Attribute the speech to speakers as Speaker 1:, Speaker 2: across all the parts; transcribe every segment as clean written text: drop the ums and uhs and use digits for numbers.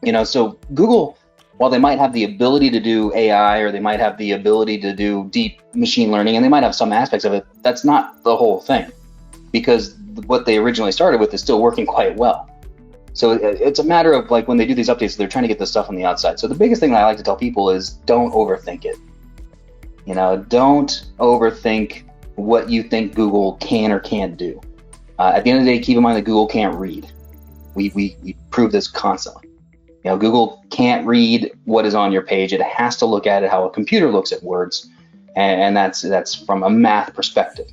Speaker 1: So Google, while they might have the ability to do AI, or they might have the ability to do deep machine learning, and they might have some aspects of it, that's not the whole thing, because what they originally started with is still working quite well. So it's a matter of, like, when they do these updates, they're trying to get this stuff on the outside. So the biggest thing that I like to tell people is don't overthink it. Don't overthink what you think Google can or can't do. At the end of the day, keep in mind that Google can't read. We prove this constantly. Google can't read what is on your page. It has to look at it how a computer looks at words, and that's from a math perspective.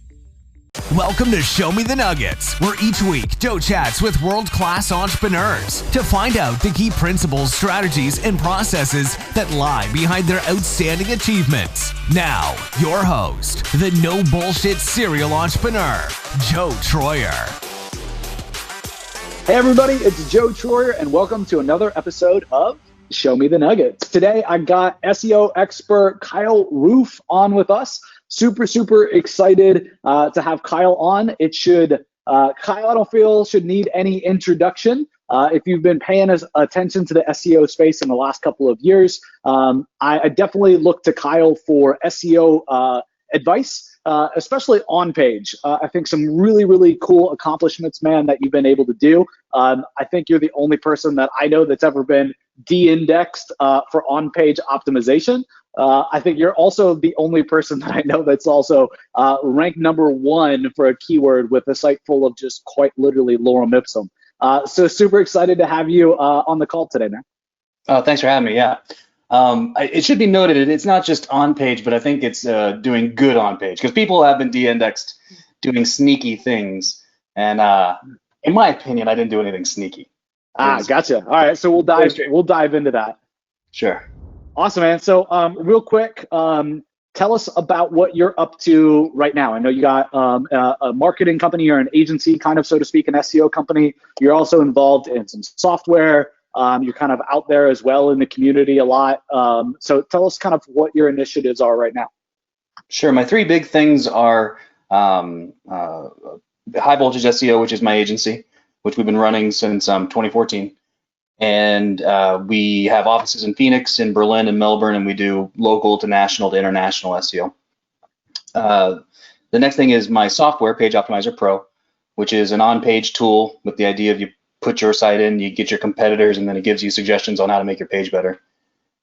Speaker 2: Welcome to Show Me the Nuggets, where each week Joe chats with world-class entrepreneurs to find out the key principles, strategies, and processes that lie behind their outstanding achievements. Now, your host, the no bullshit serial entrepreneur, Joe Troyer.
Speaker 3: Hey everybody, it's Joe Troyer, and welcome to another episode of Show Me the Nuggets. Today I got SEO expert Kyle Roof on with us. Super excited to have Kyle on. Kyle, I don't feel should need any introduction. If you've been paying attention to the SEO space in the last couple of years, I definitely look to Kyle for SEO advice, especially on page. I think some really cool accomplishments, man, that you've been able to do. I think you're the only person that I know that's ever been de-indexed for on-page optimization. I think you're also the only person that I know that's also ranked #1 for a keyword with a site full of just quite literally lorem ipsum. So super excited to have you on the call today, man.
Speaker 1: Oh, thanks for having me. Yeah. It should be noted, it's not just on page, but I think it's doing good on page, because people have been de-indexed doing sneaky things. And in my opinion, I didn't do anything sneaky.
Speaker 3: Gotcha. All right, so we'll dive into that.
Speaker 1: Sure.
Speaker 3: Awesome, man. So real quick, tell us about what you're up to right now. I know you got a marketing company or an agency, kind of, so to speak, an SEO company. You're also involved in some software. You're kind of out there as well in the community a lot. So tell us kind of what your initiatives are right now.
Speaker 1: Sure. My three big things are High Voltage SEO, which is my agency, which we've been running since 2014. And we have offices in Phoenix, in Berlin, and Melbourne, and we do local to national to international SEO. The next thing is my software, Page Optimizer Pro, which is an on-page tool with the idea of you put your site in, you get your competitors, and then it gives you suggestions on how to make your page better.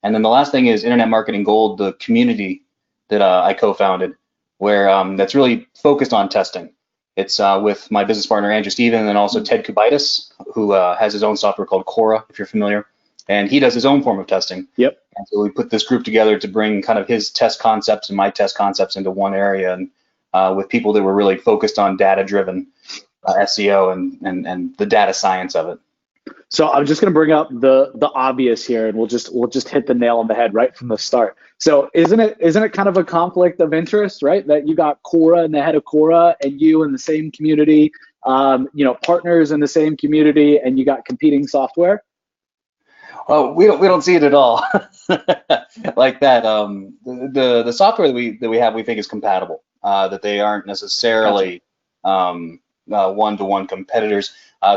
Speaker 1: And then the last thing is Internet Marketing Gold, the community that I co-founded, where that's really focused on testing. It's with my business partner, Andrew Steven, and then also Ted Kubitis, who has his own software called CORA, if you're familiar. And he does his own form of testing.
Speaker 3: Yep.
Speaker 1: And so we put this group together to bring kind of his test concepts and my test concepts into one area, and with people that were really focused on data-driven SEO and the data science of it.
Speaker 3: So I'm just going to bring up the obvious here, and we'll just hit the nail on the head right from the start. So isn't it kind of a conflict of interest, right? That you got CORA and the head of CORA and you in the same community, partners in the same community, and you got competing software?
Speaker 1: Oh, we don't see it at all like that. The software that we have, we think is compatible. That they aren't necessarily one-to-one competitors.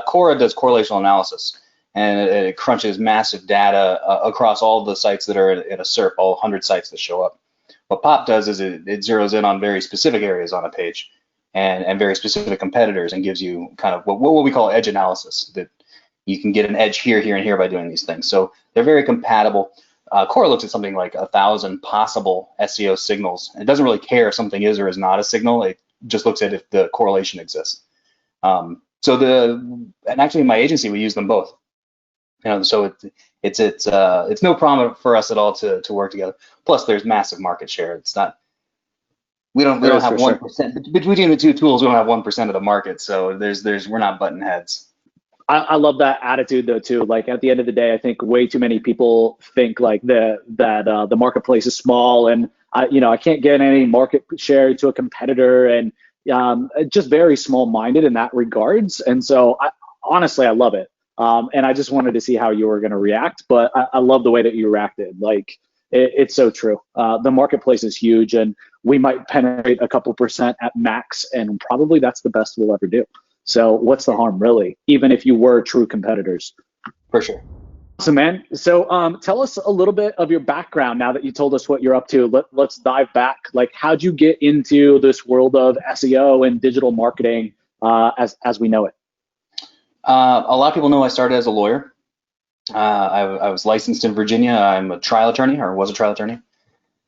Speaker 1: CORA does correlational analysis, and it crunches massive data across all the sites that are in a SERP, all 100 sites that show up. What POP does is it zeroes in on very specific areas on a page and very specific competitors, and gives you kind of what we call edge analysis, that you can get an edge here, here, and here by doing these things. So they're very compatible. CORA looks at something like 1,000 possible SEO signals. It doesn't really care if something is or is not a signal. It just looks at if the correlation exists. And actually in my agency, we use them both. So it's no problem for us at all to work together. Plus there's massive market share. It's not, we don't have 1%, between the two tools, we don't have 1% of the market. So we're not butting heads.
Speaker 3: I love that attitude though too. Like at the end of the day, I think way too many people think like that the marketplace is small, and I can't get any market share to a competitor, and just very small-minded in that regards. And so honestly, I love it. And I just wanted to see how you were going to react, but I love the way that you reacted. Like it's so true. The marketplace is huge, and we might penetrate a couple percent at max, and probably that's the best we'll ever do. So what's the harm, really, even if you were true competitors?
Speaker 1: For sure.
Speaker 3: Awesome, man. So tell us a little bit of your background now that you told us what you're up to. Let's dive back. Like, how'd you get into this world of SEO and digital marketing as we know it?
Speaker 1: A lot of people know I started as a lawyer. I was licensed in Virginia. I'm a trial attorney, or was a trial attorney.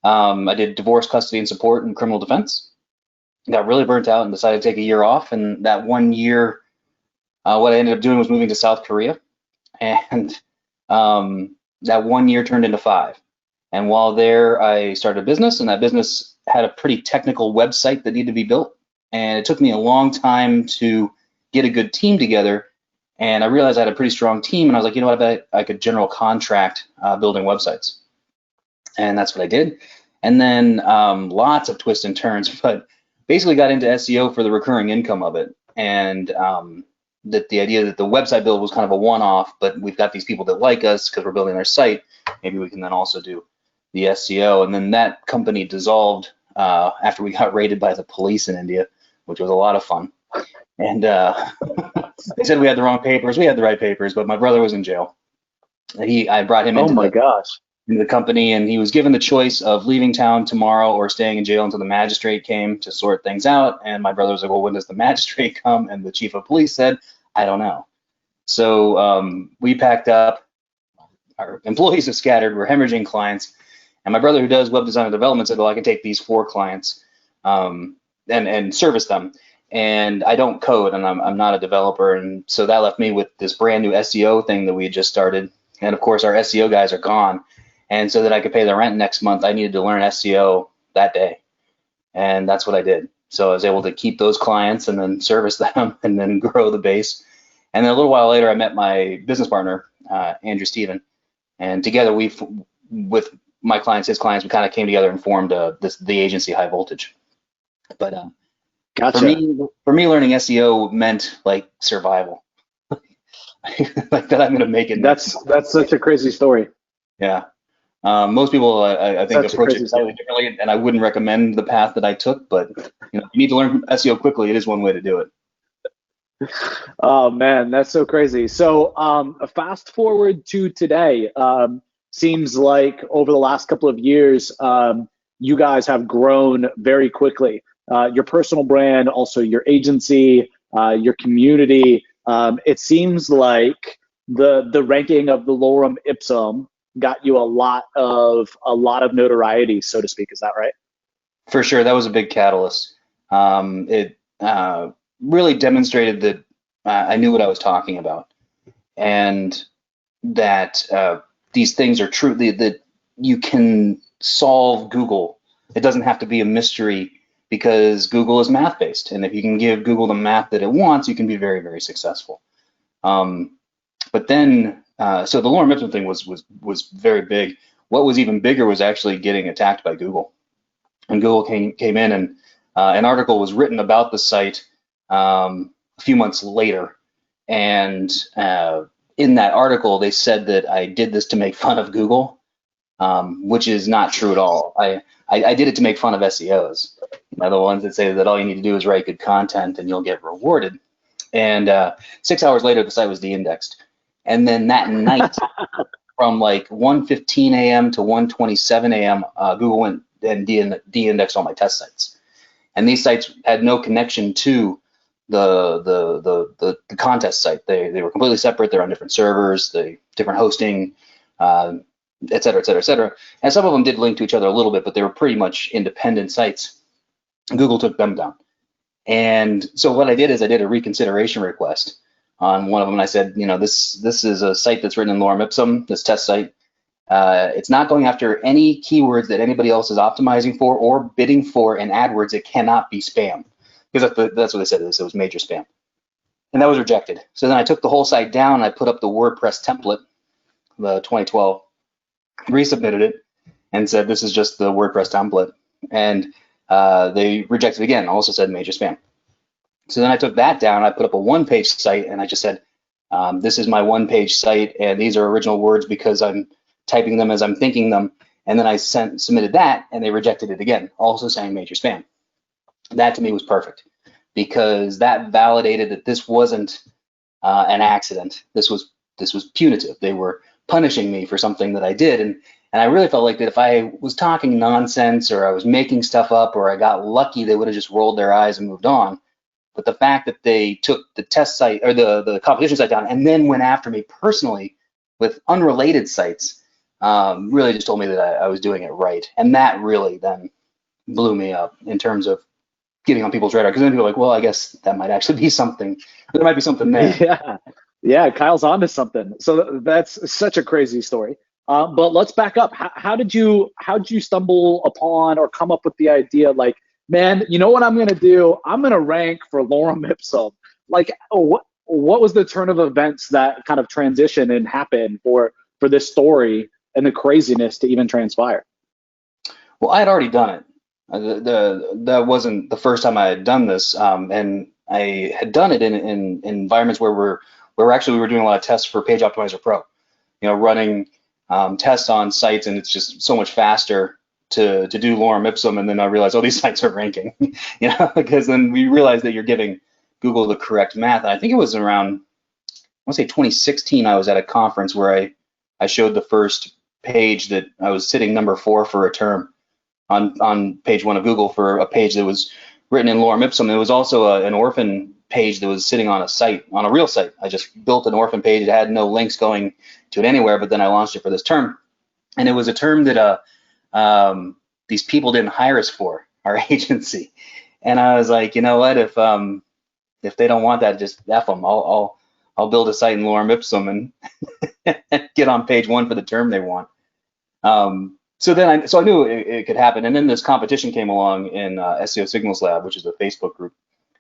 Speaker 1: I did divorce, custody, and support and criminal defense. Got really burnt out and decided to take a year off. And that 1 year, what I ended up doing was moving to South Korea. And that 1 year turned into 5. And while there, I started a business, and that business had a pretty technical website that needed to be built. And it took me a long time to get a good team together. And I realized I had a pretty strong team, and I was like, you know what, I bet I could general contract building websites. And that's what I did. And then lots of twists and turns, but basically got into SEO for the recurring income of it. And that the idea that the website build was kind of a one-off, but we've got these people that like us because we're building their site. Maybe we can then also do the SEO. And then that company dissolved after we got raided by the police in India, which was a lot of fun. And they said we had the wrong papers. We had the right papers, but my brother was in jail. I brought him into the company, and he was given the choice of leaving town tomorrow or staying in jail until the magistrate came to sort things out. And my brother was like, well, when does the magistrate come? And the chief of police said, I don't know. So we packed up. Our employees have scattered. We're hemorrhaging clients. And my brother, who does web design and development, said, well, I can take these 4 clients and service them. And I don't code, and I'm not a developer. And so that left me with this brand new SEO thing that we had just started. And of course, our SEO guys are gone. And so that I could pay the rent next month, I needed to learn SEO that day. And that's what I did. So I was able to keep those clients and then service them and then grow the base. And then a little while later, I met my business partner, Andrew Steven. And together, with my clients, his clients, we kind of came together and formed the agency High Voltage. But
Speaker 3: gotcha.
Speaker 1: For me, learning SEO meant like survival. Like that I'm going to make it.
Speaker 3: That's such a crazy story.
Speaker 1: Yeah. Most people, I think, approach it slightly differently, and I wouldn't recommend the path that I took. But you need to learn SEO quickly. It is one way to do it.
Speaker 3: Oh man, that's so crazy. So fast forward to today. Seems like over the last couple of years, you guys have grown very quickly. Your personal brand, also your agency, your community. It seems like the ranking of the lorem ipsum got you a lot of notoriety, so to speak. Is that right?
Speaker 1: For sure, that was a big catalyst. It really demonstrated that I knew what I was talking about, and that these things are true. That you can solve Google. It doesn't have to be a mystery, because Google is math-based, and if you can give Google the math that it wants, you can be very, very successful. But then, so the lorem ipsum thing was very big. What was even bigger was actually getting attacked by Google. And Google came in, and an article was written about the site a few months later. And in that article, they said that I did this to make fun of Google, which is not true at all. I did it to make fun of SEOs. They're the ones that say that all you need to do is write good content and you'll get rewarded. And 6 hours later, the site was de-indexed. And then that night, from like 1:15 a.m. to 1:27 a.m., Google went and de-indexed all my test sites. And these sites had no connection to the contest site. They were completely separate. They're on different servers, different hosting, et cetera, et cetera, et cetera. And some of them did link to each other a little bit, but they were pretty much independent sites. Google took them down. And so what I did is I did a reconsideration request on one of them, and I said, this is a site that's written in lorem ipsum, this test site. It's not going after any keywords that anybody else is optimizing for or bidding for in AdWords. It cannot be spam, because that's what they said. It was major spam. And that was rejected. So then I took the whole site down, and I put up the WordPress template, the 2012, resubmitted it, and said, this is just the WordPress template. And they rejected it again, also said major spam. So then I took that down, I put up a one-page site, and I just said, this is my one-page site, and these are original words because I'm typing them as I'm thinking them. And then I submitted that, and they rejected it again, also saying major spam. That to me was perfect, because that validated that this wasn't an accident. This was punitive. They were punishing me for something that I did. And I really felt like that if I was talking nonsense or I was making stuff up or I got lucky, they would have just rolled their eyes and moved on. But the fact that they took the test site or the competition site down and then went after me personally with unrelated sites really just told me that I was doing it right. And that really then blew me up in terms of getting on people's radar, because then people are like, well, I guess that might actually be something. There might be something there.
Speaker 3: Yeah, Kyle's onto something. So that's such a crazy story. But let's back up. How did you stumble upon or come up with the idea, like, man, you know what I'm gonna do? I'm gonna rank for lorem ipsum. Like, what was the turn of events that kind of transition and happen for this story and the craziness to even transpire?
Speaker 1: Well, I had already done it. That wasn't the first time I had done this, and I had done it in environments where we were doing a lot of tests for Page Optimizer Pro. Running tests on sites, and it's just so much faster to do lorem ipsum. And then I realized, oh, these sites are ranking, because then we realized that you're giving Google the correct math. And I think it was around, I want to say 2016, I was at a conference where I showed the first page that I was sitting number 4 for a term on page 1 of Google for a page that was written in lorem ipsum. It was also an orphan page that was sitting on a site, on a real site. I just built an orphan page. It had no links going to it anywhere, but then I launched it for this term. And it was a term that these people didn't hire us for, our agency. And I was like, you know what, if they don't want that, just F them. I'll build a site in lorem ipsum and get on page 1 for the term they want. So I knew it could happen. And then this competition came along in SEO Signals Lab, which is a Facebook group.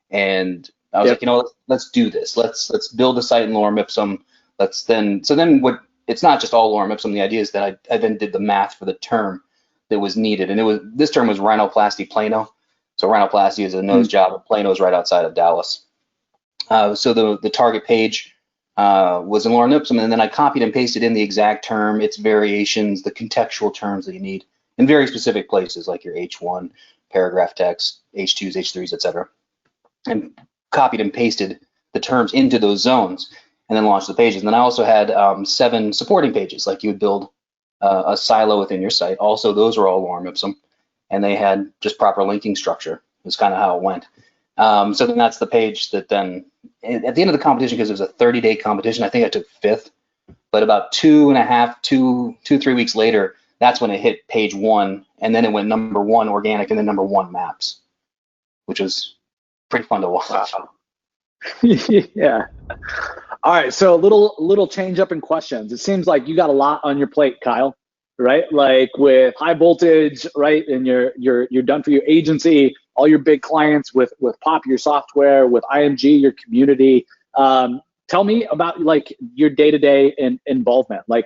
Speaker 1: And I was like, let's do this. Let's build a site in lorem ipsum. It's not just all lorem ipsum. The idea is that I then did the math for the term that was needed. And this term was rhinoplasty Plano. So rhinoplasty is a nose job, and Plano is right outside of Dallas. So the target page was in lorem ipsum, and then I copied and pasted in the exact term, its variations, the contextual terms that you need in very specific places, like your H1, paragraph text, H2s, H3s, etc. And copied and pasted the terms into those zones, and then launched the pages. And then I also had 7 supporting pages, like you would build a silo within your site. Also, those were all lorem ipsum, and they had just proper linking structure. Is kind of how it went. So then that's the page that then, at the end of the competition, because it was a 30-day competition, I think I took 5th, but about 3 weeks later, that's when it hit page 1, and then it went number 1 organic and then number 1 maps, which was pretty fun to watch.
Speaker 3: Wow. Yeah. All right, so a little change up in questions. It seems like you got a lot on your plate, Kyle, right? Like with high voltage, right? And you're done for your agency, all your big clients with Pop, your software, with IMG, your community. Tell me about like your day-to-day involvement. Like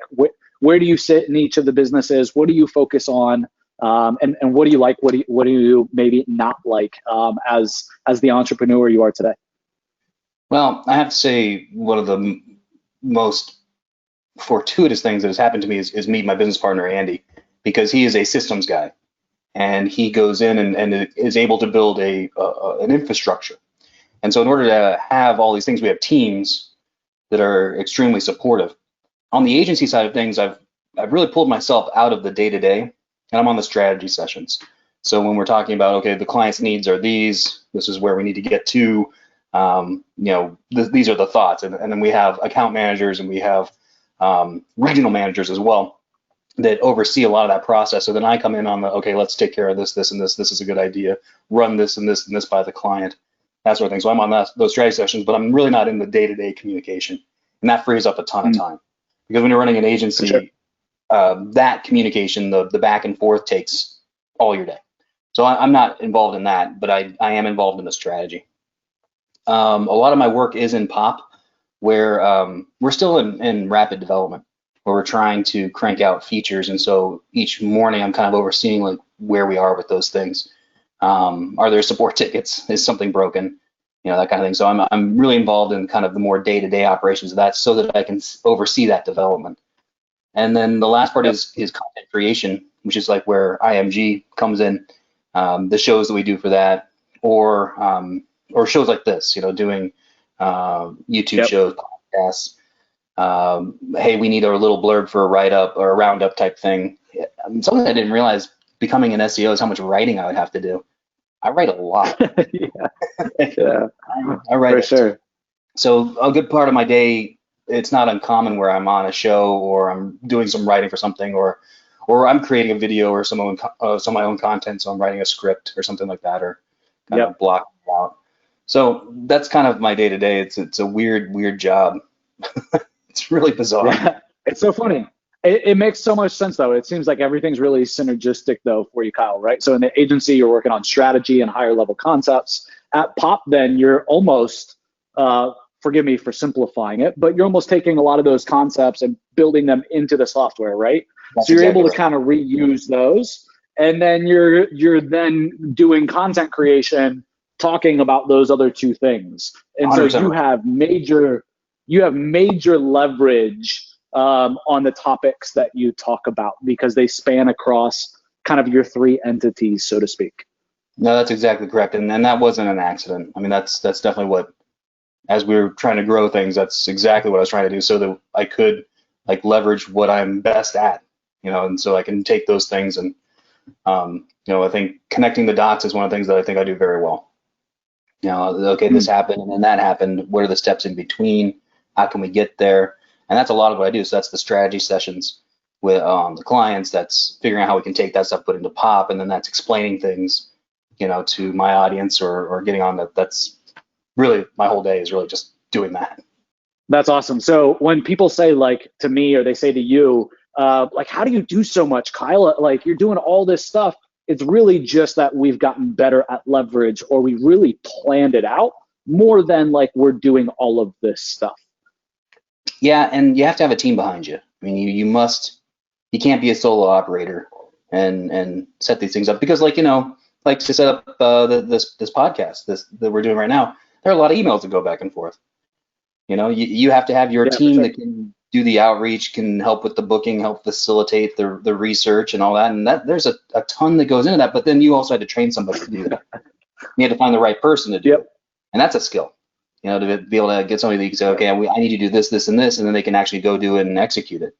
Speaker 3: where do you sit in each of the businesses? What do you focus on? And what do you like? What do you maybe not like as the entrepreneur you are today?
Speaker 1: Well, I have to say one of the most fortuitous things that has happened to me is meet my business partner, Andy, because he is a systems guy. And he goes in and is able to build an infrastructure. And so in order to have all these things, we have teams that are extremely supportive. On the agency side of things, I've really pulled myself out of the day-to-day, and I'm on the strategy sessions. So when we're talking about, okay, the client's needs are these, this is where we need to get to, these are the thoughts. And then we have account managers and we have regional managers as well that oversee a lot of that process. So then I come in on okay, let's take care of this, and this. This is a good idea. Run this and this and this by the client, that sort of thing. So I'm on those strategy sessions, but I'm really not in the day-to-day communication, and that frees up a ton of time. Because when you're running an agency, that communication, the back and forth takes all your day. So I'm not involved in that, but I am involved in the strategy. A lot of my work is in Pop, where we're still in rapid development, where we're trying to crank out features. And so each morning I'm kind of overseeing like where we are with those things. Are there support tickets? Is something broken? That kind of thing. So I'm really involved in kind of the more day-to-day operations of that so that I can oversee that development. And then the last part is content creation, which is like where IMG comes in, the shows that we do for that, or shows like this, doing YouTube shows, podcasts, hey, we need a little blurb for a write-up or a roundup type thing. Something I didn't realize becoming an SEO is how much writing I would have to do. I write a lot.
Speaker 3: Yeah,
Speaker 1: I write
Speaker 3: for
Speaker 1: a
Speaker 3: sure.
Speaker 1: So a good part of my day, it's not uncommon where I'm on a show or I'm doing some writing for something, or I'm creating a video or some of my own content. So I'm writing a script or something like that, or kind of blocking it out. So that's kind of my day to day. It's a weird job. It's really bizarre.
Speaker 3: Yeah, it's so funny. It makes so much sense, though. It seems like everything's really synergistic, though, for you, Kyle, right? So in the agency, you're working on strategy and higher level concepts. At Pop, then you're almost, forgive me for simplifying it, but you're almost taking a lot of those concepts and building them into the software, right?
Speaker 1: That's
Speaker 3: So you're
Speaker 1: exactly
Speaker 3: able to
Speaker 1: right.
Speaker 3: kind of reuse those, and then you're then doing content creation, talking about those other two things, and so
Speaker 1: 100%
Speaker 3: you have major leverage on the topics that you talk about because they span across kind of your three entities, so to speak.
Speaker 1: No, that's exactly correct. And that wasn't an accident. I mean, that's definitely what, as we were trying to grow things, that's exactly what I was trying to do so that I could like leverage what I'm best at, and so I can take those things and, I think connecting the dots is one of the things that I think I do very well. Okay, this happened and then that happened. What are the steps in between? How can we get there? And that's a lot of what I do. So that's the strategy sessions with the clients. That's figuring out how we can take that stuff, put into Pop, and then that's explaining things, to my audience or getting on that. That's really my whole day is really just doing that.
Speaker 3: That's awesome. So when people say like to me or they say to you, like, how do you do so much, Kyle? Like you're doing all this stuff. It's really just that we've gotten better at leverage, or we really planned it out more than like we're doing all of this stuff.
Speaker 1: Yeah, and you have to have a team behind you. I mean, you can't be a solo operator and set these things up because, like to set up this podcast that we're doing right now. There are a lot of emails that go back and forth. You have to have your team that can do the outreach, can help with the booking, help facilitate the research and all that. And there's a ton that goes into that. But then you also had to train somebody to do that. You had to find the right person to do it, and that's a skill. To be able to get somebody that you can say, okay, I need you to do this, this, and this, and then they can actually go do it and execute it.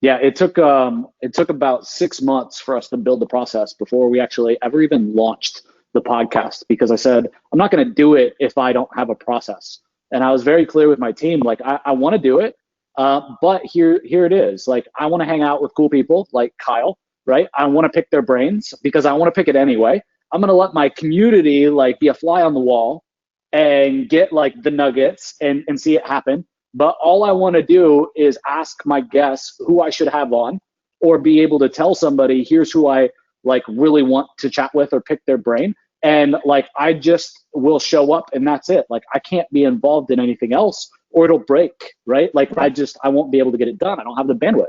Speaker 3: Yeah, it took about 6 months for us to build the process before we actually ever even launched the podcast, because I said, I'm not going to do it if I don't have a process. And I was very clear with my team, like, I want to do it, but here it is. Like, I want to hang out with cool people like Kyle, right? I want to pick their brains because I want to pick it anyway. I'm going to let my community like be a fly on the wall and get like the nuggets and see it happen. But all I want to do is ask my guests who I should have on, or be able to tell somebody, here's who I like really want to chat with or pick their brain. And like, I just will show up and that's it. Like, I can't be involved in anything else or it'll break, right? Like, I won't be able to get it done. I don't have the bandwidth.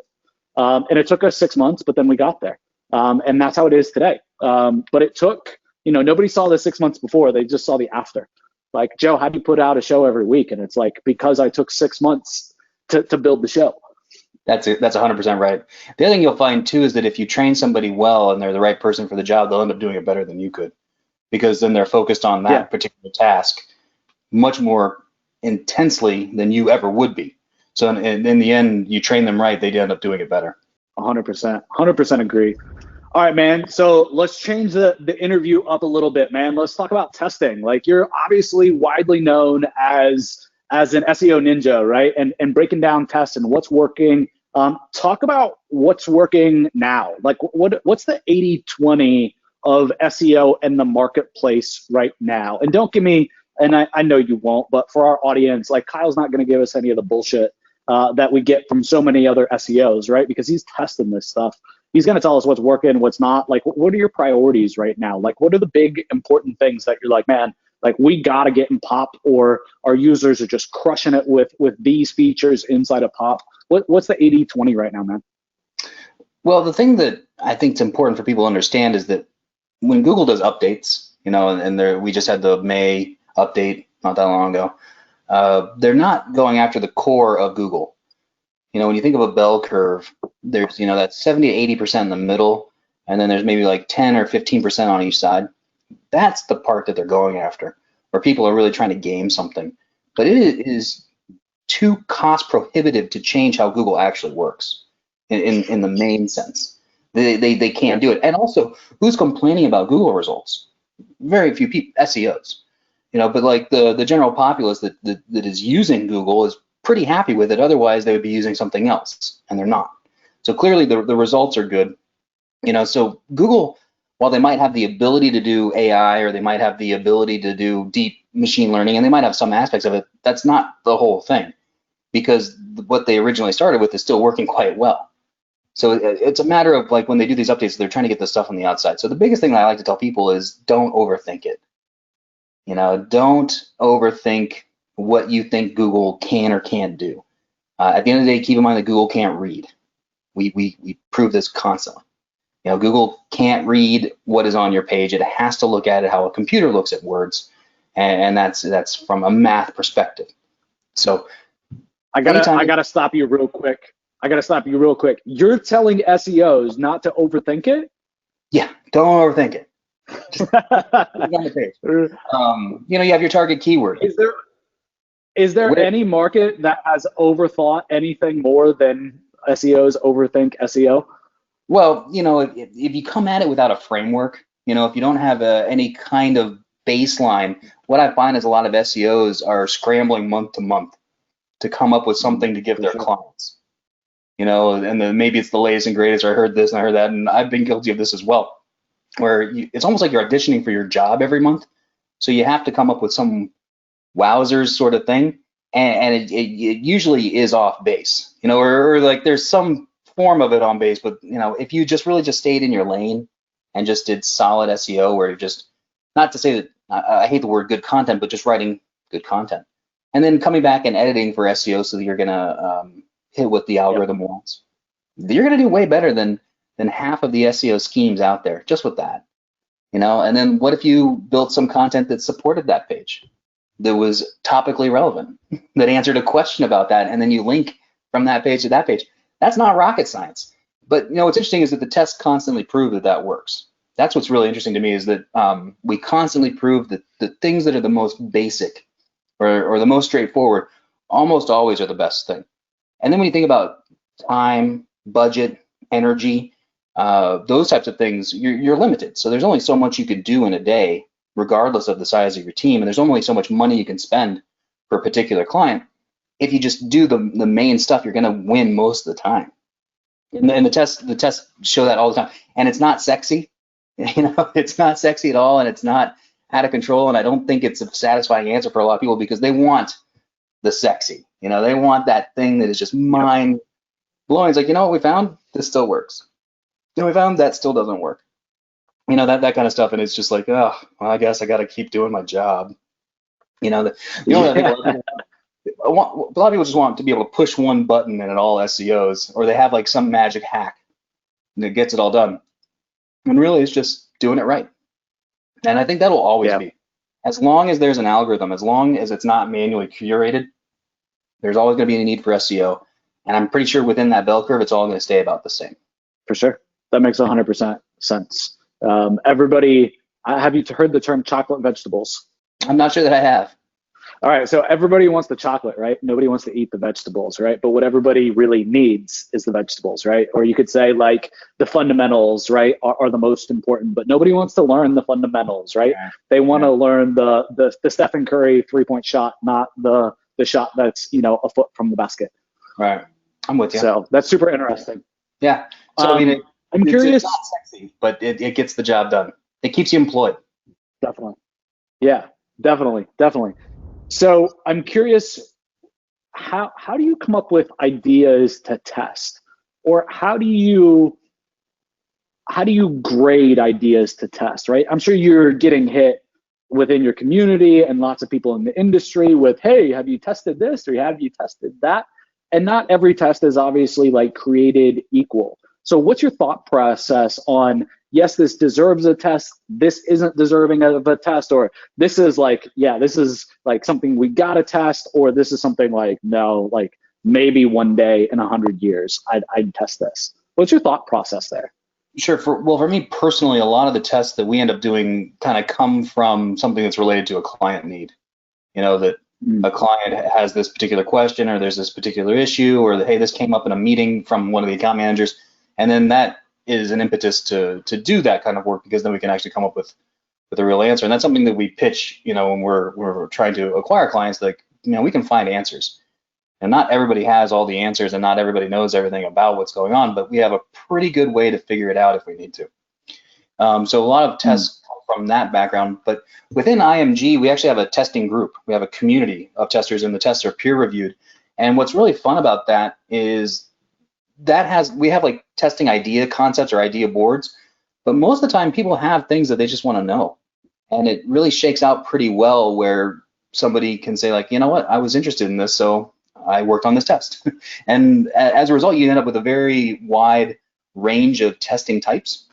Speaker 3: And it took us 6 months, but then we got there. And that's how it is today. But it took, nobody saw the 6 months before, they just saw the after. Like, Joe, how do you put out a show every week? And it's like, because I took 6 months to build the show.
Speaker 1: That's 100% right. The other thing you'll find too is that if you train somebody well and they're the right person for the job, they'll end up doing it better than you could, because then they're focused on that particular task much more intensely than you ever would be. So in the end, you train them right, they end up doing it better.
Speaker 3: 100% agree. All right, man. So let's change the interview up a little bit, man. Let's talk about testing. Like, you're obviously widely known as an SEO ninja, right? And breaking down tests and what's working. Talk about what's working now. Like, what's the 80-20 of SEO and the marketplace right now? And don't give me, and I know you won't, but for our audience, like, Kyle's not going to give us any of the bullshit that we get from so many other SEOs, right? Because he's testing this stuff. He's going to tell us what's working, what's not. Like, what are your priorities right now? Like, what are the big important things that you're like, man, like, we got to get in Pop, or our users are just crushing it with these features inside of Pop? What's the 80-20 right now, man?
Speaker 1: Well, the thing that I think is important for people to understand is that when Google does updates, and we just had the May update not that long ago, they're not going after the core of Google. When you think of a bell curve, there's, that 70 to 80% in the middle, and then there's maybe like 10 or 15% on each side. That's the part that they're going after, where people are really trying to game something. But it is too cost prohibitive to change how Google actually works in the main sense. They can't do it. And also, who's complaining about Google results? Very few people, SEOs. But like the general populace that is using Google is pretty happy with it. Otherwise, they would be using something else, and they're not. So clearly, the results are good. So Google, while they might have the ability to do AI, or they might have the ability to do deep machine learning, and they might have some aspects of it, that's not the whole thing, because what they originally started with is still working quite well. So it's a matter of, like, when they do these updates, they're trying to get the stuff on the outside. So the biggest thing that I like to tell people is don't overthink it. Don't overthink what you think Google can or can't do. At the end of the day, keep in mind that Google can't read. We prove this constantly. Google can't read what is on your page. It has to look at it how a computer looks at words, and that's from a math perspective. So
Speaker 3: I gotta stop you real quick. You're telling SEOs not to overthink it?
Speaker 1: Yeah, don't overthink it. Just look on the page. You have your target keyword.
Speaker 3: Is there any market that has overthought anything more than SEOs overthink SEO?
Speaker 1: Well, if you come at it without a framework, if you don't have any kind of baseline, what I find is a lot of SEOs are scrambling month to month to come up with something to give their clients. And then maybe it's the latest and greatest, or I heard this and I heard that, and I've been guilty of this as well, where it's almost like you're auditioning for your job every month. So you have to come up with some wowzers sort of thing, and it usually is off base, or like there's some form of it on base, but if you just stayed in your lane and just did solid SEO, where you're just, not to say that I hate the word good content, but just writing good content, and then coming back and editing for SEO so that you're gonna hit what the algorithm wants, you're gonna do way better than half of the SEO schemes out there just with that. And then what if you built some content that supported that page, that was topically relevant, that answered a question about that, and then you link from that page to that page? That's not rocket science. But what's interesting is that the tests constantly prove that works. That's what's really interesting to me, is that we constantly prove that the things that are the most basic or the most straightforward almost always are the best thing. And then when you think about time, budget, energy, those types of things, you're limited. So there's only so much you can do in a day, regardless of the size of your team, and there's only so much money you can spend for a particular client. If you just do the main stuff, you're going to win most of the time. And the tests show that all the time. And it's not sexy, it's not sexy at all, and it's not out of control. And I don't think it's a satisfying answer for a lot of people, because they want the sexy. They want that thing that is just mind blowing. It's like, what we found? This still works. We found that still doesn't work. That kind of stuff. And it's just like, oh, well, I guess I got to keep doing my job. I think a lot of people just want to be able to push one button and it all SEOs, or they have like some magic hack that gets it all done. And really, it's just doing it right. And I think that'll always be. As long as there's an algorithm, as long as it's not manually curated, there's always going to be a need for SEO. And I'm pretty sure within that bell curve, it's all going to stay about the same.
Speaker 3: For sure. That makes 100% sense. Everybody, have you heard the term chocolate vegetables?
Speaker 1: I'm not sure that I have.
Speaker 3: All right, so everybody wants the chocolate, right? Nobody wants to eat the vegetables, right? But what everybody really needs is the vegetables, right? Or you could say like the fundamentals, right, are the most important, but nobody wants to learn the fundamentals, right? Yeah. They want to learn the Stephen Curry 3-point shot, not the shot that's, a foot from the basket.
Speaker 1: Right, I'm with you.
Speaker 3: So that's super interesting.
Speaker 1: Yeah, so
Speaker 3: I'm curious.
Speaker 1: It's not sexy, but it gets the job done. It keeps you employed.
Speaker 3: Definitely. Yeah, definitely. So I'm curious, how do you come up with ideas to test, or how do you grade ideas to test, right? I'm sure you're getting hit within your community and lots of people in the industry with, hey, have you tested this, or have you tested that? And not every test is obviously like created equal. So what's your thought process on, yes, this deserves a test, this isn't deserving of a test, or this is like, yeah, this is like something we gotta test, or this is something like, no, like maybe one day in 100 years, I'd test this. What's your thought process there?
Speaker 1: Sure. For me personally, a lot of the tests that we end up doing kind of come from something that's related to a client need. That a client has this particular question, or there's this particular issue, or hey, this came up in a meeting from one of the account managers, and then that is an impetus to do that kind of work, because then we can actually come up with a real answer. And that's something that we pitch, when we're trying to acquire clients. Like, we can find answers, and not everybody has all the answers, and not everybody knows everything about what's going on, but we have a pretty good way to figure it out if we need to. So a lot of tests come from that background, but within IMG, we actually have a testing group. We have a community of testers, and the tests are peer reviewed. And what's really fun about that is we have like testing idea concepts or idea boards, but most of the time people have things that they just want to know. And it really shakes out pretty well, where somebody can say, like, you know what, I was interested in this, so I worked on this test. And as a result, you end up with a very wide range of testing types,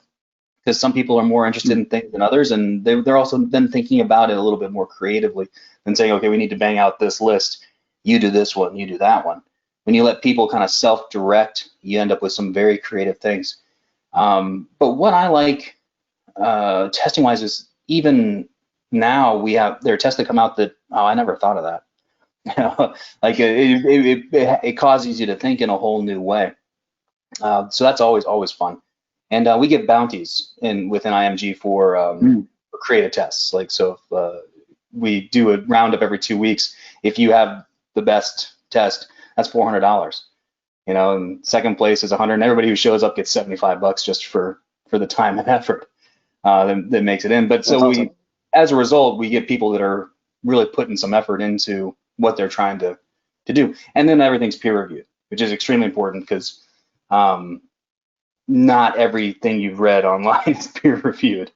Speaker 1: because some people are more interested in things than others, and they're also then thinking about it a little bit more creatively than saying, okay, we need to bang out this list. You do this one, you do that one. When you let people kind of self-direct, you end up with some very creative things. But what I like testing-wise is, even now there are tests that come out that, oh, I never thought of that. Like it causes you to think in a whole new way. So that's always fun. And we give bounties within IMG for creative tests. Like, so if we do a roundup every 2 weeks, if you have the best test, that's $400. And second place is 100, and everybody who shows up gets $75 just for the time and effort that makes it in. But so awesome. As a result, we get people that are really putting some effort into what they're trying to do. And then everything's peer reviewed, which is extremely important, because not everything you've read online is peer reviewed,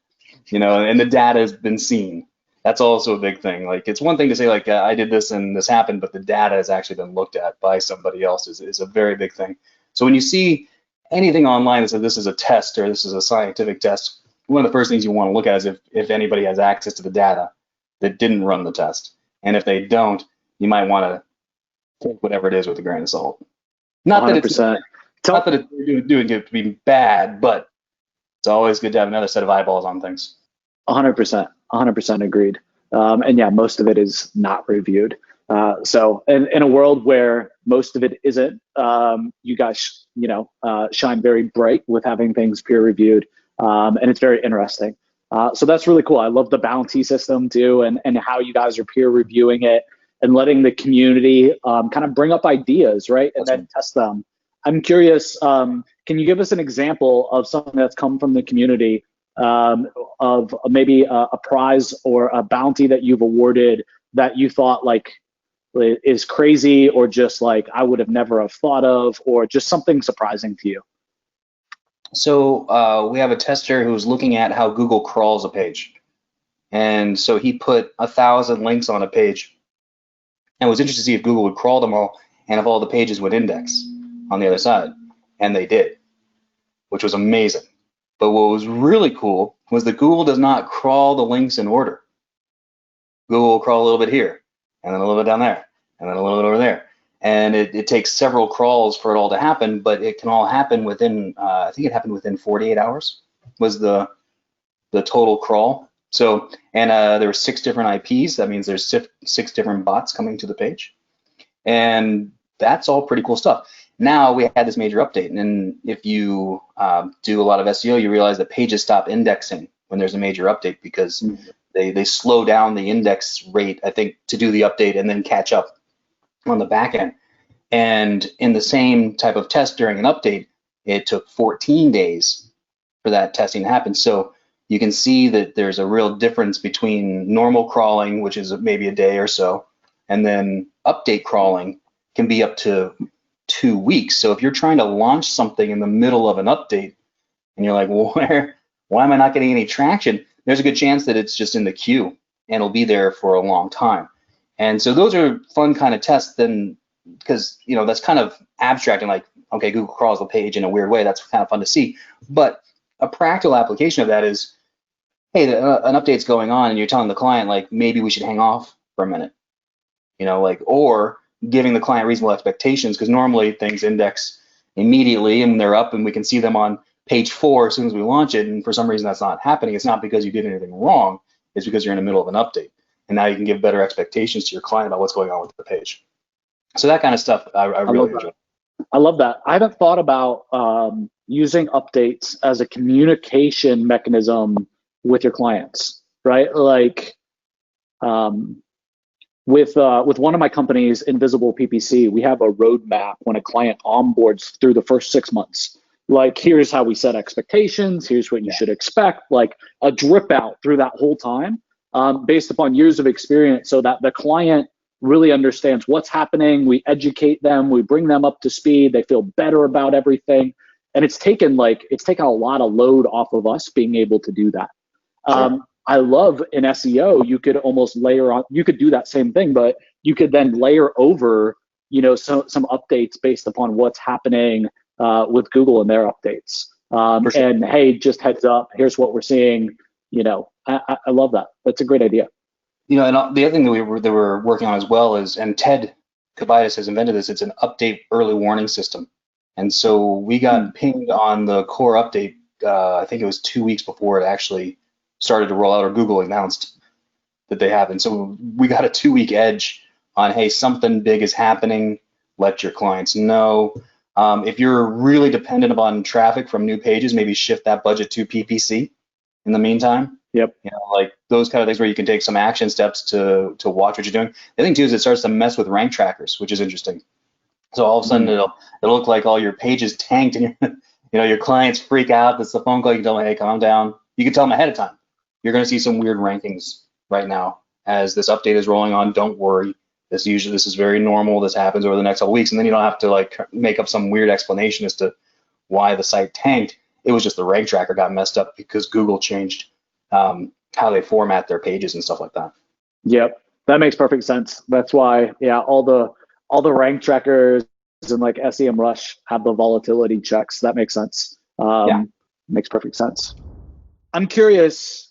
Speaker 1: and the data has been seen. That's also a big thing. Like, it's one thing to say, like, I did this and this happened, but the data has actually been looked at by somebody else is a very big thing. So when you see anything online that says this is a test or this is a scientific test, one of the first things you want to look at is if anybody has access to the data that didn't run the test. And if they don't, you might want to take whatever it is with a grain of salt. Not 100%. Not that it's doing it to be bad, but it's always good to have another set of eyeballs on things.
Speaker 3: 100% agreed. And yeah, most of it is not reviewed. So in a world where most of it isn't, you guys, shine very bright with having things peer reviewed. And it's very interesting. So that's really cool. I love the bounty system too, and how you guys are peer reviewing it and letting the community kind of bring up ideas, right? And then test them. I'm curious, can you give us an example of something that's come from the community, of maybe a prize or a bounty that you've awarded that you thought like is crazy, or just like I would have never have thought of, or just something surprising to you?
Speaker 1: So we have a tester who's looking at how Google crawls a page. And so he put 1,000 links on a page and was interested to see if Google would crawl them all and if all the pages would index on the other side. And they did, which was amazing. But what was really cool was that Google does not crawl the links in order. Google will crawl a little bit here, and then a little bit down there, and then a little bit over there. And it takes several crawls for it all to happen, but it can all happen within, I think it happened within 48 hours was the total crawl. So, and there were 6 different IPs. That means there's 6 different bots coming to the page. And that's all pretty cool stuff. Now we had this major update, and if you do a lot of SEO, you realize that pages stop indexing when there's a major update, because they slow down the index rate, I think, to do the update and then catch up on the back end. And in the same type of test during an update, it took 14 days for that testing to happen. So you can see that there's a real difference between normal crawling, which is maybe a day or so, and then update crawling can be up to 2 weeks. So if you're trying to launch something in the middle of an update and you're like, well, why am I not getting any traction? There's a good chance that it's just in the queue and it'll be there for a long time. And so those are fun kind of tests, then, because that's kind of abstract and like, okay, Google crawls the page in a weird way. That's kind of fun to see. But a practical application of that is, hey, an update's going on and you're telling the client, like, maybe we should hang off for a minute, or giving the client reasonable expectations, because normally things index immediately and they're up and we can see them on page 4 as soon as we launch it. And for some reason that's not happening. It's not because you did anything wrong. It's because you're in the middle of an update. and now you can give better expectations to your client about what's going on with the page. So that kind of stuff I really enjoy.
Speaker 3: I love that. I haven't thought about using updates as a communication mechanism with your clients, right? Like with one of my companies, Invisible PPC, we have a roadmap when a client onboards through the first 6 months. Like, here's how we set expectations. Here's what you should expect. Like a drip out through that whole time, based upon years of experience, so that the client really understands what's happening. We educate them. We bring them up to speed. They feel better about everything. And it's taken a lot of load off of us being able to do that. Sure. I love in SEO, you could almost layer on, you could do that same thing, but you could then layer over, some updates based upon what's happening with Google and their updates. Sure. And hey, just heads up, here's what we're seeing. I love that. That's a great idea.
Speaker 1: And the other thing that we're working on as well is, and Ted Kabitis has invented this, it's an update early warning system. And so we got pinged on the CORA update, I think it was 2 weeks before it actually started to roll out, or Google announced that they have. And so we got a 2-week edge on, hey, something big is happening, let your clients know. If you're really dependent upon traffic from new pages, maybe shift that budget to PPC in the meantime.
Speaker 3: Yep.
Speaker 1: Like those kind of things where you can take some action steps to watch what you're doing. The thing too is it starts to mess with rank trackers, which is interesting. So all of a sudden it'll look like all your pages tanked, and your clients freak out. That's the phone call. You can tell them, hey, calm down. You can tell them ahead of time. You're going to see some weird rankings right now as this update is rolling on. Don't worry. This is very normal. This happens over the next couple weeks, and then you don't have to make up some weird explanation as to why the site tanked. It was just the rank tracker got messed up because Google changed how they format their pages and stuff like that.
Speaker 3: Yep, that makes perfect sense. That's why, all the rank trackers and like SEMrush have the volatility checks. That makes sense. Makes perfect sense. I'm curious,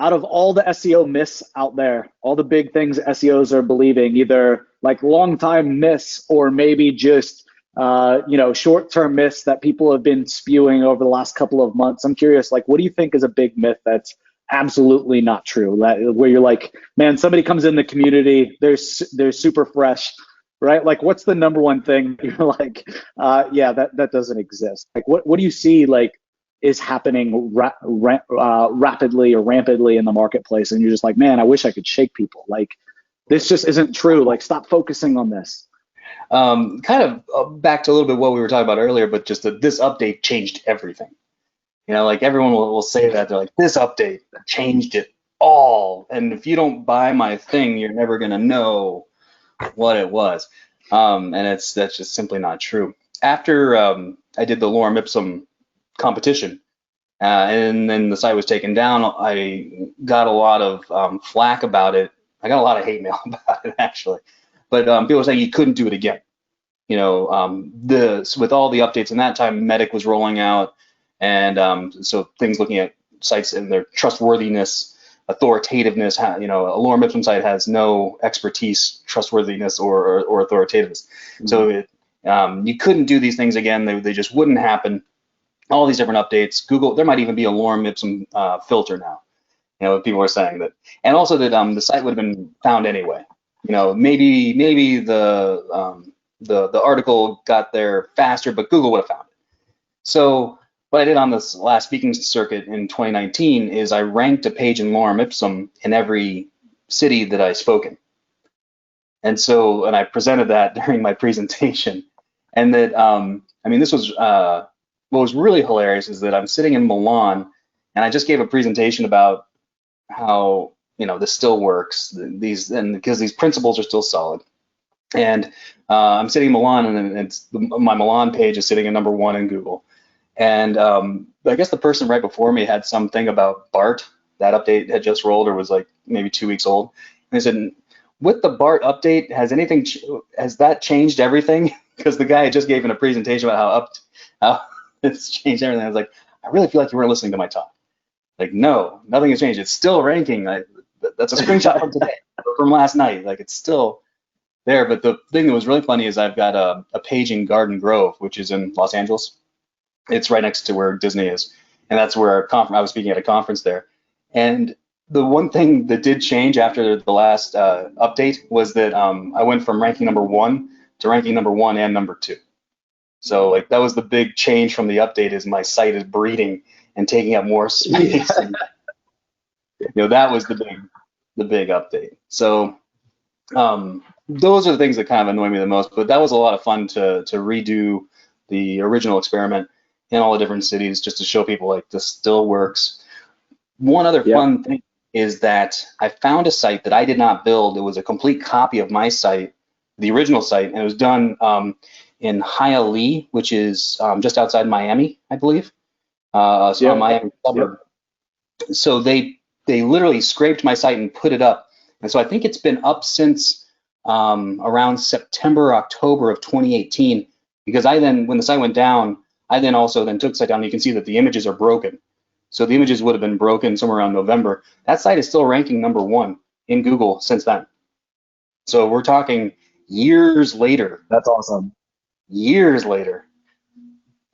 Speaker 3: out of all the SEO myths out there, all the big things SEOs are believing, either like long-time myths or maybe just short-term myths that people have been spewing over the last couple of months. I'm curious, what do you think is a big myth that's absolutely not true? Where you're like, man, somebody comes in the community, they're super fresh, right? Like, what's the number one thing you're like, that doesn't exist? Like, what do you see is happening rapidly or rampantly in the marketplace, and you're just like, man, I wish I could shake people. Like, this just isn't true. Like, stop focusing on this.
Speaker 1: Kind of back to a little bit what we were talking about earlier, but just that this update changed everything. Everyone will say that. They're like, this update changed it all. And if you don't buy my thing, you're never going to know what it was. And that's just simply not true. After I did the lorem ipsum competition, and then the site was taken down, I got a lot of flack about it. I got a lot of hate mail about it, actually. But people were saying you couldn't do it again. With all the updates, and that time Medic was rolling out, and so things looking at sites and their trustworthiness, authoritativeness. A lorem ipsum site has no expertise, trustworthiness, or authoritativeness. So you couldn't do these things again. They just wouldn't happen. All these different updates. Google, there might even be a lorem ipsum filter now. People are saying that, and also that the site would have been found anyway. Maybe the article got there faster, but Google would have found it. So what I did on this last speaking circuit in 2019 is I ranked a page in lorem ipsum in every city that I spoke in. And I presented that during my presentation. And that, this was, what was really hilarious is that I'm sitting in Milan, and I just gave a presentation about how, this still works, because these principles are still solid. And I'm sitting in Milan, and my Milan page is sitting at number 1 in Google. And I guess the person right before me had something about BART. That update had just rolled, or was maybe 2 weeks old. And I said, with the BART update, has that changed everything? Because the guy just gave a presentation about how it's changed everything. I was like, I really feel like you weren't listening to my talk. Like, no, nothing has changed. It's still ranking. That's a screenshot from today, or from last night. It's still there. But the thing that was really funny is I've got a page in Garden Grove, which is in Los Angeles. It's right next to where Disney is, and that's where I was speaking at a conference there. And the one thing that did change after the last update was that I went from ranking #1 to ranking #1 and #2. So like that was the big change from the update, is my site is breeding and taking up more space. And, that was the big update. So those are the things that kind of annoy me the most. But that was a lot of fun to redo the original experiment in all the different cities, just to show people like this still works. One other fun thing is that I found a site that I did not build. It was a complete copy of my site, the original site, and it was done in Hialeah, which is just outside Miami, I believe. So Miami suburb. So they literally scraped my site and put it up. And so I think it's been up since around September, October of 2018, because when the site went down, I then also took the site down. And you can see that the images are broken. So the images would have been broken somewhere around November. That site is still ranking #1 in Google since then. So we're talking years later.
Speaker 3: That's awesome.
Speaker 1: Years later,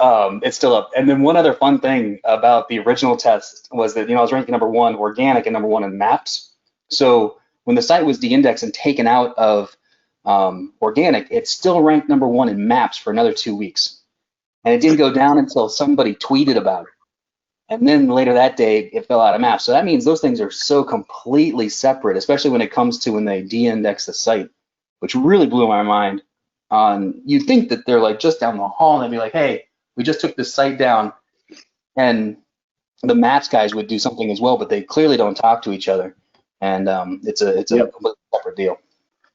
Speaker 1: it's still up. And then one other fun thing about the original test was that, I was ranking #1 organic and #1 in maps. So when the site was de-indexed and taken out of organic, it still ranked #1 in maps for another 2 weeks. And it didn't go down until somebody tweeted about it. And then later that day, it fell out of maps. So that means those things are so completely separate, especially when it comes to when they de-index the site, which really blew my mind. You'd think that they're like just down the hall and they'd be like, hey, we just took this site down, and the maps guys would do something as well, but they clearly don't talk to each other. And it's a completely separate deal.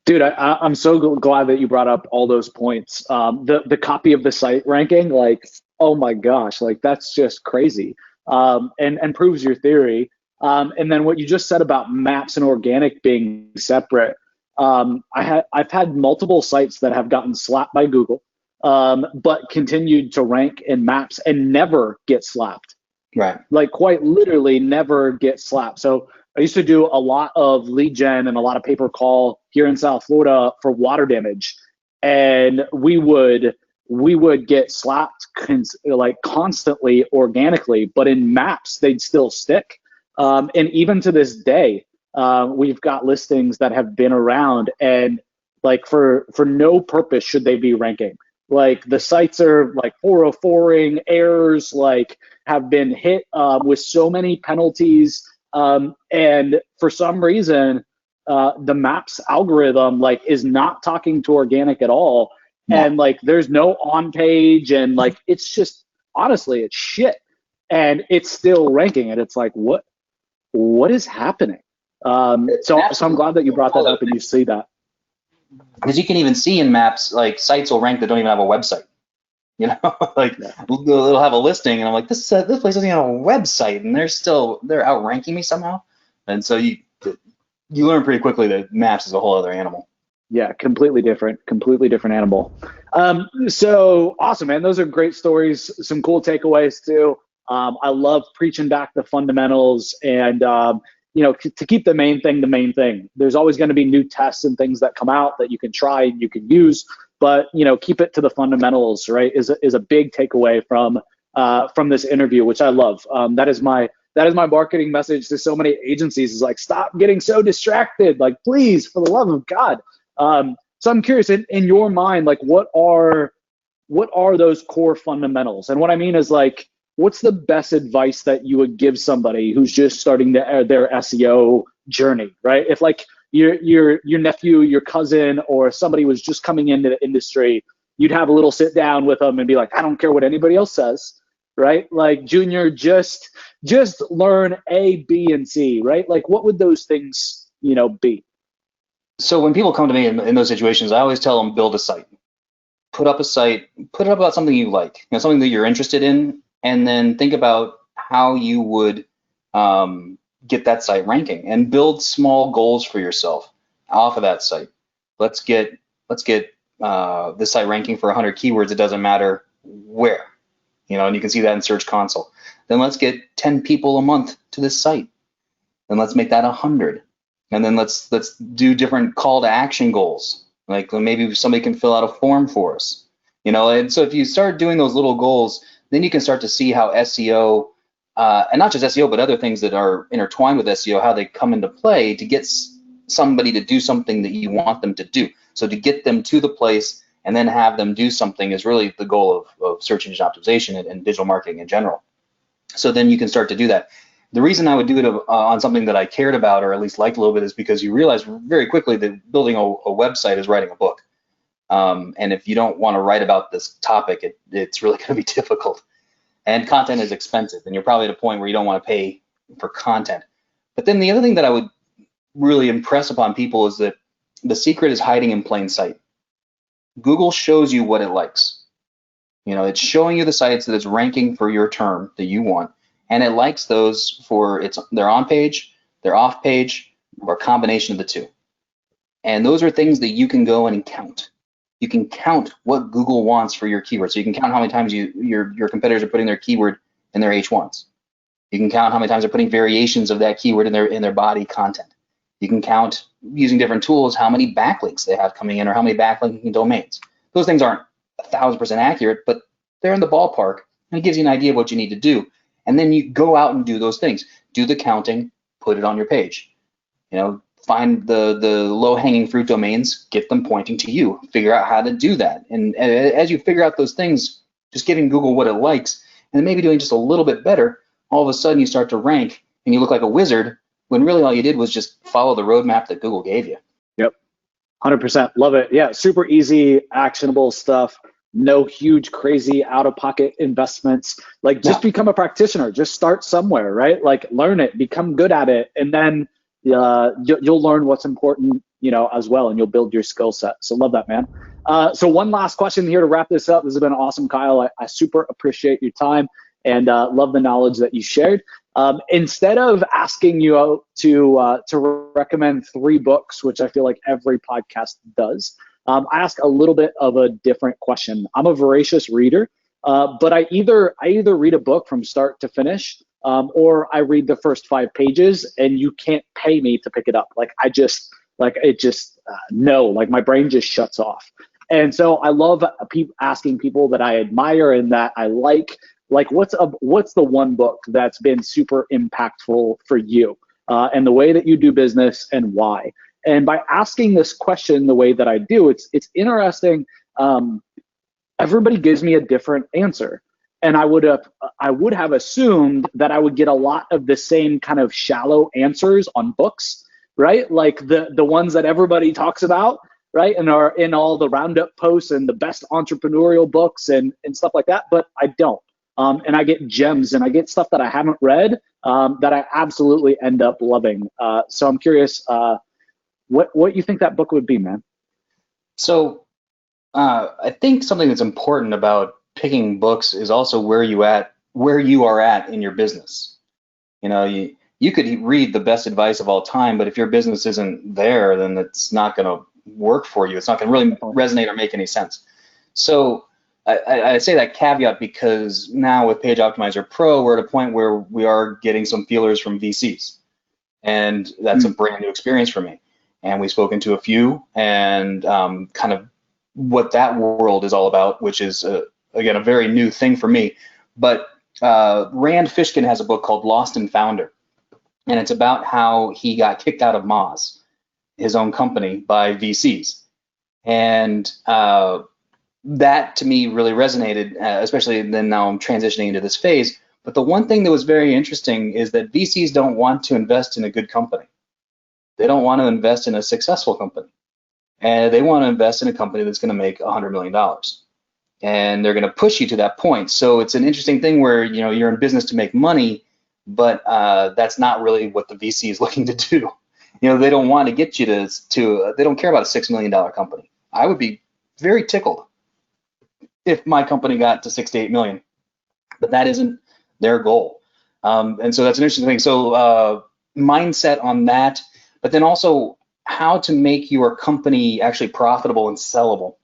Speaker 3: Dude, I'm so glad that you brought up all those points. The copy of the site ranking, like, oh my gosh, like that's just crazy. And proves your theory. And then what you just said about maps and organic being separate. I've had multiple sites that have gotten slapped by Google, but continued to rank in maps and never get slapped.
Speaker 1: Right.
Speaker 3: Like quite literally never get slapped. So I used to do a lot of lead gen and a lot of pay per call here in South Florida for water damage, and we would get slapped like constantly organically, but in maps they'd still stick. And even to this day, we've got listings that have been around, and like for no purpose should they be ranking. Like the sites are like 404ing errors, like have been hit with so many penalties, and for some reason the maps algorithm like is not talking to organic at all. And like there's no on page, and like it's just honestly it's shit, and it's still ranking, and it's like what is happening? So I'm glad that you brought that up and you see that,
Speaker 1: because you can even see in maps like sites will rank that don't even have a website. Like they'll have a listing, and I'm like, this place doesn't even have a website, and they're outranking me somehow. And so you learn pretty quickly that maps is a whole other animal.
Speaker 3: Yeah, completely different animal. So awesome, man. Those are great stories. Some cool takeaways too. I love preaching back the fundamentals, and to keep the main thing. There's always going to be new tests and things that come out that you can try and you can use, but keep it to the fundamentals, right? Is a big takeaway from this interview, which I love. That is my marketing message to so many agencies, is like, stop getting so distracted. Like, please, for the love of God. So I'm curious, in your mind, like what are those core fundamentals? And what I mean is like, what's the best advice that you would give somebody who's just starting their SEO journey, right? If like your nephew, your cousin, or somebody was just coming into the industry, you'd have a little sit down with them and be like, I don't care what anybody else says, right? Like, Junior, just learn A, B, and C, right? Like, what would those things, be?
Speaker 1: So when people come to me in those situations, I always tell them, build a site. Put up a site, put it up about something you like, something that you're interested in, and then think about how you would get that site ranking, and build small goals for yourself off of that site. Let's get this site ranking for 100 keywords. It doesn't matter where, and you can see that in Search Console. Then let's get 10 people a month to this site. Then let's make that 100. And then let's do different call to action goals. Like maybe somebody can fill out a form for us, And so if you start doing those little goals, then you can start to see how SEO and not just SEO, but other things that are intertwined with SEO, how they come into play to get somebody to do something that you want them to do. So to get them to the place and then have them do something is really the goal of search engine optimization and digital marketing in general. So then you can start to do that. The reason I would do it on something that I cared about, or at least liked a little bit, is because you realize very quickly that building a website is writing a book. And if you don't want to write about this topic, it's really going to be difficult. And content is expensive, and you're probably at a point where you don't want to pay for content. But then the other thing that I would really impress upon people is that the secret is hiding in plain sight. Google shows you what it likes. It's showing you the sites that it's ranking for your term that you want, and it likes those for their on page, their off page, or a combination of the two. And those are things that you can go and count. You can count what Google wants for your keyword. So you can count how many times your competitors are putting their keyword in their H1s. You can count how many times they're putting variations of that keyword in their body content. You can count using different tools how many backlinks they have coming in or how many backlinking domains. Those things aren't 1,000% accurate, but they're in the ballpark, and it gives you an idea of what you need to do. And then you go out and do those things. Do the counting, put it on your page. Find the low-hanging fruit domains, get them pointing to you, figure out how to do that. And as you figure out those things, just giving Google what it likes, and then maybe doing just a little bit better, all of a sudden you start to rank and you look like a wizard when really all you did was just follow the roadmap that Google gave you.
Speaker 3: Yep, 100%. Love it. Yeah, super easy, actionable stuff. No huge, crazy out-of-pocket investments. Just become a practitioner. Just start somewhere, right? Learn it, become good at it, and then you'll learn what's important, as well, and you'll build your skill set. So love that, man. So one last question here to wrap this up. This has been awesome, Kyle. I super appreciate your time and love the knowledge that you shared. Instead of asking you to recommend 3 books, which I feel like every podcast does, I ask a little bit of a different question. I'm a voracious reader, but I either read a book from start to finish, or I read the first 5 pages, and you can't pay me to pick it up. No, my brain just shuts off. And so I love asking people that I admire and that I like what's the one book that's been super impactful for you, and the way that you do business and why. And by asking this question the way that I do, it's interesting. Everybody gives me a different answer. And I would have assumed that I would get a lot of the same kind of shallow answers on books, right? Like the ones that everybody talks about, right? And are in all the roundup posts and the best entrepreneurial books and stuff like that, but I don't. And I get gems and I get stuff that I haven't read that I absolutely end up loving. So I'm curious what you think that book would be, man.
Speaker 1: So I think something that's important about picking books is also where you are at in your business. You could read the best advice of all time, but if your business isn't there, then it's not going to work for you. It's not going to really resonate or make any sense. So I say that caveat because now with Page Optimizer Pro, we're at a point where we are getting some feelers from VCs, and that's a brand new experience for me. And we've spoken to a few, and kind of what that world is all about, which is again a very new thing for me. But Rand Fishkin has a book called Lost and Founder, and it's about how he got kicked out of Moz, his own company, by VCs. And that to me really resonated, especially then now I'm transitioning into this phase. But the one thing that was very interesting is that VCs don't want to invest in a good company. They don't want to invest in a successful company. And they want to invest in a company that's going to make $100 million. And they're going to push you to that point. So it's an interesting thing where you're in business to make money, but that's not really what the VC is looking to do. They don't want to get you to they don't care about a $6 million company. I would be very tickled if my company got to 6 to 8 million, but that isn't their goal. And so that's an interesting thing. So mindset on that, but then also how to make your company actually profitable and sellable.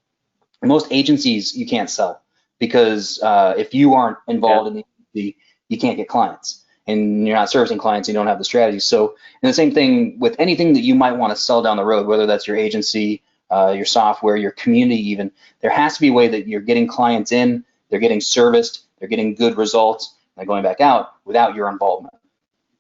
Speaker 1: Most agencies you can't sell because if you aren't involved in the agency, you can't get clients, and you're not servicing clients, you don't have the strategy. So, and the same thing with anything that you might want to sell down the road, whether that's your agency, your software, your community even, there has to be a way that you're getting clients in, they're getting serviced, they're getting good results, like going back out without your involvement.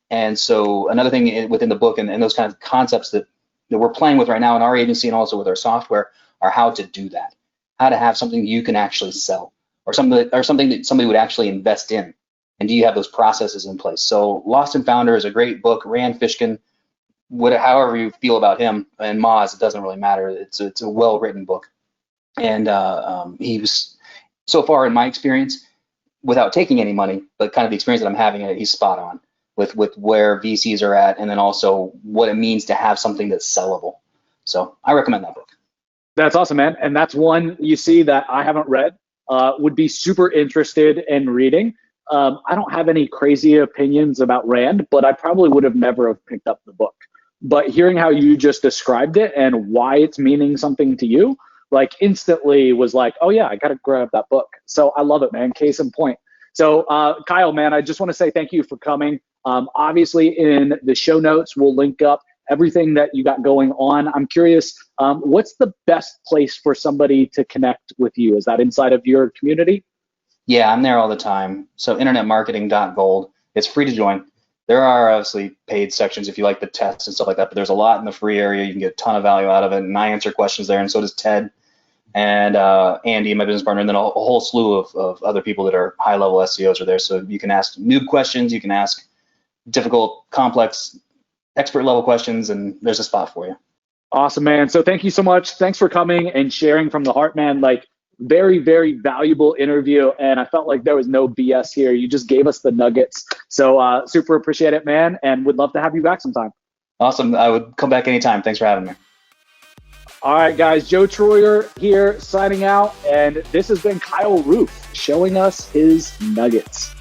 Speaker 1: And so another thing within the book and those kinds of concepts that we're playing with right now in our agency and also with our software are how to do that, how to have something you can actually sell, or something that somebody would actually invest in. And do you have those processes in place? So Lost and Founder is a great book. Rand Fishkin, however you feel about him, and Moz, it doesn't really matter. It's a well-written book. And he was, so far in my experience, without taking any money, but kind of the experience that I'm having, he's spot on with where VCs are at, and then also what it means to have something that's sellable. So I recommend that book.
Speaker 3: That's awesome, man. And that's one you see that I haven't read, would be super interested in reading. I don't have any crazy opinions about Rand, but I probably would have never have picked up the book. But hearing how you just described it and why it's meaning something to you, like instantly was like, oh yeah, I got to grab that book. So I love it, man. Case in point. So Kyle, man, I just want to say thank you for coming. Obviously in the show notes, we'll link up everything that you got going on. I'm curious, what's the best place for somebody to connect with you? Is that inside of your community?
Speaker 1: Yeah, I'm there all the time. So internetmarketing.gold. It's free to join. There are obviously paid sections if you like the tests and stuff like that, but there's a lot in the free area. You can get a ton of value out of it, and I answer questions there, and so does Ted and Andy, my business partner, and then a whole slew of other people that are high-level SEOs are there. So you can ask noob questions, you can ask difficult, complex, expert-level questions, and there's a spot for you.
Speaker 3: Awesome, man. So thank you so much. Thanks for coming and sharing from the heart, man. Like, very, very valuable interview, and I felt like there was no BS here. You just gave us the nuggets. So super appreciate it, man, and would love to have you back sometime.
Speaker 1: Awesome. I would come back anytime. Thanks for having me.
Speaker 3: All right, guys. Joe Troyer here signing out, and this has been Kyle Roof showing us his nuggets.